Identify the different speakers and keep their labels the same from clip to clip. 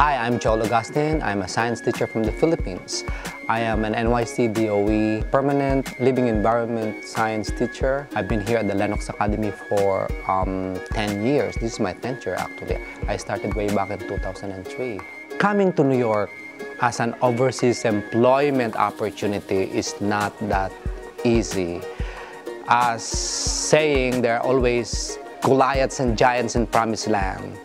Speaker 1: Hi, I'm Joel Augustin. I'm a science teacher from the Philippines. I am an NYC DOE permanent living environment science teacher. I've been here at the Lennox Academy for 10 years. This is my 10th year actually. I started way back in 2003. Coming to New York as an overseas employment opportunity is not that easy. As saying, there are always Goliaths and giants in promised land.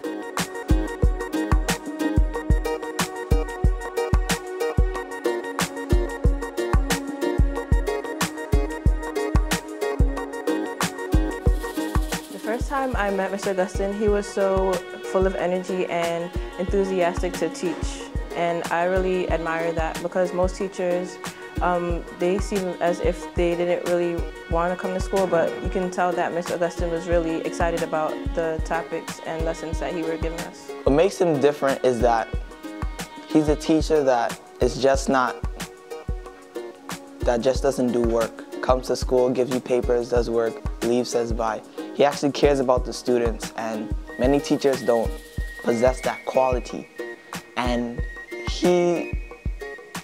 Speaker 2: The first time I met Mr. Augustin, he was so full of energy and enthusiastic to teach. And I really admire that because most teachers, they seem as if they didn't really want to come to school, but you can tell that Mr. Augustin was really excited about the topics and lessons that he were giving us.
Speaker 3: What makes him different is that he's a teacher that is just not, that just doesn't do work. Comes to school, gives you papers, does work, leaves, says bye. He actually cares about the students, and many teachers don't possess that quality. And there's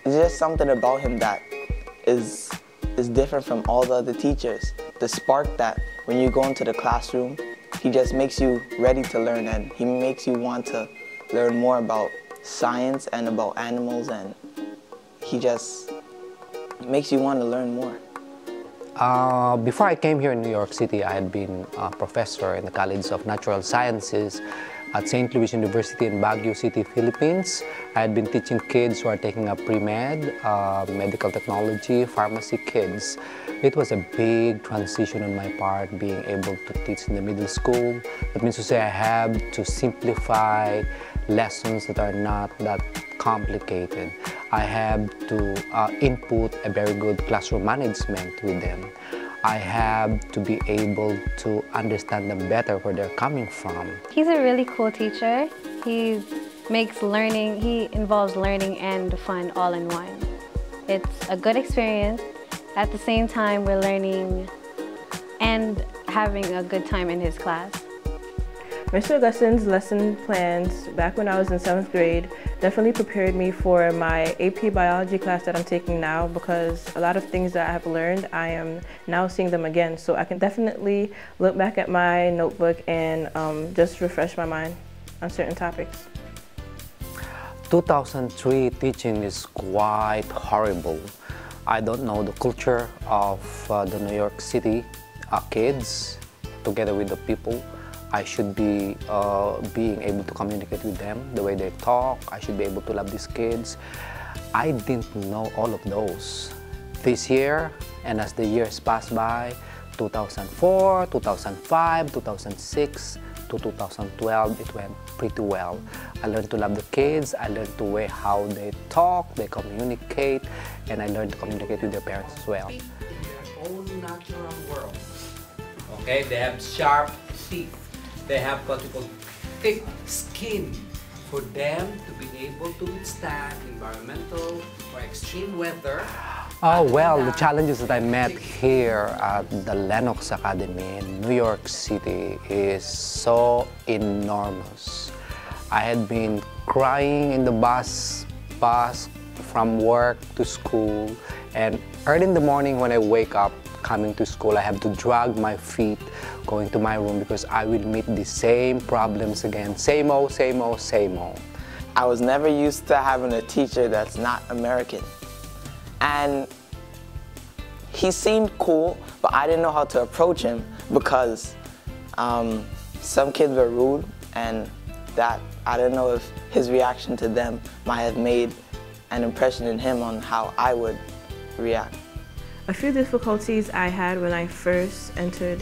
Speaker 3: just something about him that is different from all the other teachers. The spark that when you go into the classroom, he just makes you ready to learn, and he makes you want to learn more about science and about animals, and he just makes you want to learn more.
Speaker 1: Before I came here in New York City, I had been a professor in the College of Natural Sciences at St. Louis University in Baguio City, Philippines. I had been teaching kids who are taking up pre-med, medical technology, pharmacy kids. It was a big transition on my part, being able to teach in the middle school. That means to say I have to simplify lessons that are not that complicated. I have to input a very good classroom management with them. I have to be able to understand them better where they're coming from.
Speaker 4: He's a really cool teacher. He involves learning and fun all in one. It's a good experience. At the same time, we're learning and having a good time in his class.
Speaker 2: Mr. Augustin's lesson plans back when I was in 7th grade definitely prepared me for my AP biology class that I'm taking now, because a lot of things that I have learned, I am now seeing them again. So I can definitely look back at my notebook and just refresh my mind on certain topics.
Speaker 1: 2003 teaching is quite horrible. I don't know the culture of the New York City kids together with the people. I should be being able to communicate with them, the way they talk. I should be able to love these kids. I didn't know all of those. This year, and as the years pass by, 2004, 2005, 2006 to 2012, it went pretty well. I learned to love the kids. I learned the way how they talk, they communicate, and I learned to communicate with their parents as well.
Speaker 5: In their own natural world, okay, they have sharp teeth. They have what we call thick skin for them to be able to withstand environmental or extreme weather.
Speaker 1: Oh, well, the challenges that I met here at the Lennox Academy in New York City is so enormous. I had been crying in the bus from work to school, and early in the morning when I wake up coming to school, I have to drag my feet going to my room because I will meet the same problems again. Same old, same old, same old.
Speaker 3: I was never used to having a teacher that's not American. And he seemed cool, but I didn't know how to approach him because some kids were rude, and that I didn't know if his reaction to them might have made an impression in him on how I would react.
Speaker 2: A few difficulties I had when I first entered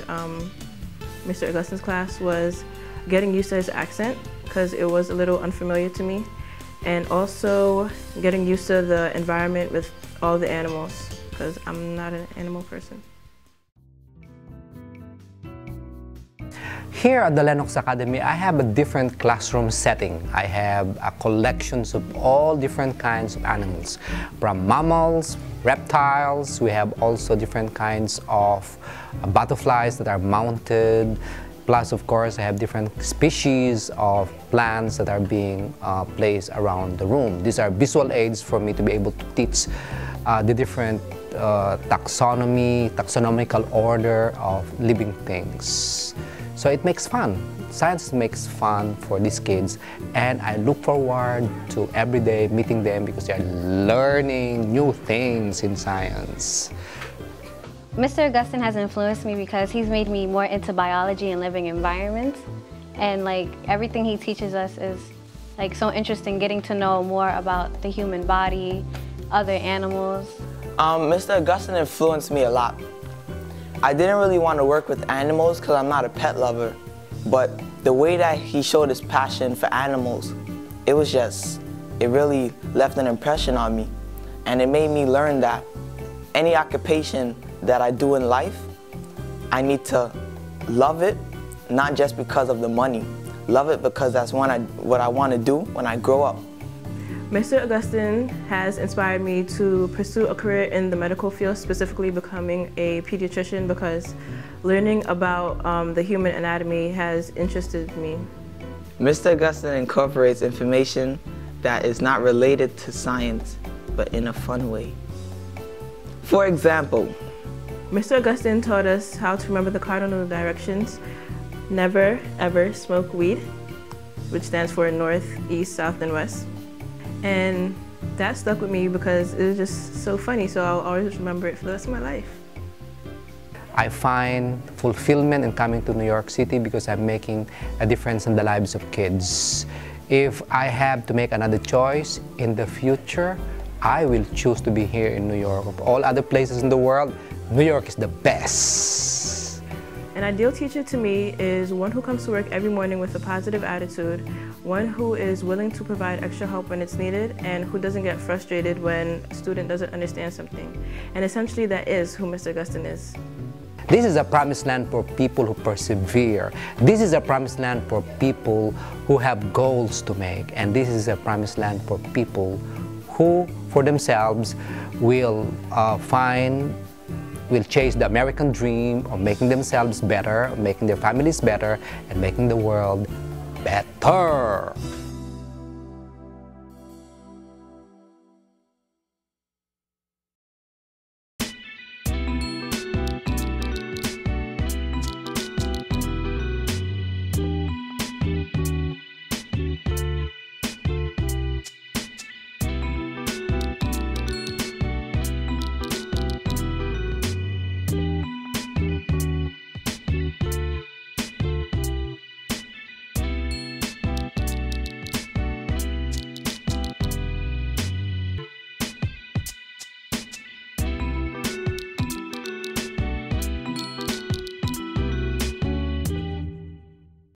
Speaker 2: Mr. Augustin's class was getting used to his accent, because it was a little unfamiliar to me, and also getting used to the environment with all the animals, because I'm not an animal person.
Speaker 1: Here at the Lennox Academy, I have a different classroom setting. I have a collections of all different kinds of animals, from mammals, reptiles. We have also different kinds of butterflies that are mounted, Plus, of course, I have different species of plants that are being placed around the room. These are visual aids for me to be able to teach the different taxonomical order of living things. So it makes fun. Science makes fun for these kids, and I look forward to every day meeting them because they are learning new things in science.
Speaker 4: Mr. Augustine has influenced me because he's made me more into biology and living environments. And like everything he teaches us is like so interesting, getting to know more about the human body, other animals.
Speaker 3: Mr. Augustine influenced me a lot. I didn't really want to work with animals because I'm not a pet lover, but the way that he showed his passion for animals, it really left an impression on me. And it made me learn that any occupation that I do in life, I need to love it, not just because of the money. Love it because that's what I want to do when I grow up.
Speaker 2: Mr. Augustine has inspired me to pursue a career in the medical field, specifically becoming a pediatrician, because learning about the human anatomy has interested me.
Speaker 3: Mr. Augustine incorporates information that is not related to science, but in a fun way. For example,
Speaker 2: Mr. Augustine taught us how to remember the cardinal directions. Never, ever smoke weed, which stands for north, east, south, and west. And that stuck with me because it was just so funny, so I'll always remember it for the rest of my life.
Speaker 1: I find fulfillment in coming to New York City because I'm making a difference in the lives of kids. If I have to make another choice in the future, I will choose to be here in New York. Of all other places in the world, New York is the best.
Speaker 2: An ideal teacher to me is one who comes to work every morning with a positive attitude, one who is willing to provide extra help when it's needed, and who doesn't get frustrated when a student doesn't understand something. And essentially that is who Mr. Augustine is.
Speaker 1: This is a promised land for people who persevere. This is a promised land for people who have goals to make. And this is a promised land for people who, for themselves, will chase the American dream of making themselves better, making their families better, and making the world better.